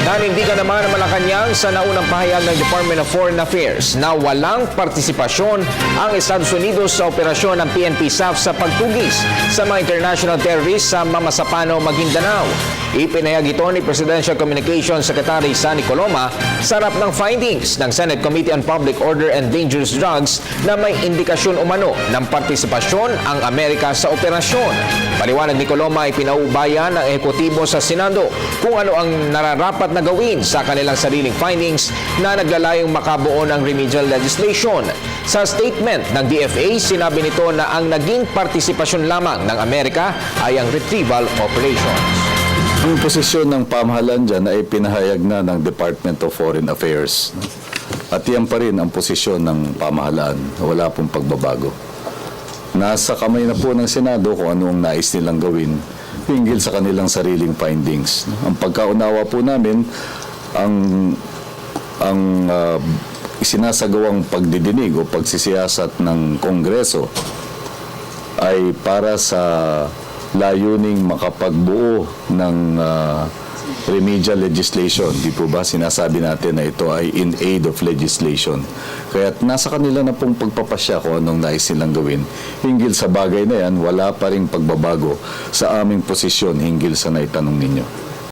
Nanindigan naman ang Malacanang sa naunang pahayag ng Department of Foreign Affairs na walang partisipasyon ang Estados Unidos sa operasyon ng PNP-SAF sa pagtugis sa mga international terrorists sa Mamasapano, Maguindanao. Ipinahayag ito ni Presidential Communications Secretary Sunny Coloma sa harap ng findings ng Senate Committee on Public Order and Dangerous Drugs na may indikasyon umano ng partisipasyon ang Amerika sa operasyon. Paliwanag ni Coloma ay pinaubayan ng ehekutibo sa Senado kung ano ang nararapat na gawin sa kanilang sariling findings na naglalayong makabuo ng remedial legislation. Sa statement ng DFA, sinabi nito na ang naging partisipasyon lamang ng Amerika ay ang retrieval operations. Ang posisyon ng pamahalaan dyan ay pinahayag na ng Department of Foreign Affairs. At yan pa rin ang posisyon ng pamahalaan. Wala pong pagbabago. Nasa kamay na po ng Senado kung ano ang nais nilang gawin hinggil sa kanilang sariling findings. Ang pagkaunawa po namin, ang isinasagawang pagdidinig o pagsisiyasat ng Kongreso ay para sa layuning makapagbuo ng remedial legislation. Di po ba sinasabi natin na ito ay in aid of legislation? Kaya nasa kanila na pong pagpapasya kung anong nais nilang gawin. Hinggil sa bagay na yan, wala pa ring pagbabago sa aming posisyon hinggil sa naitanong ninyo.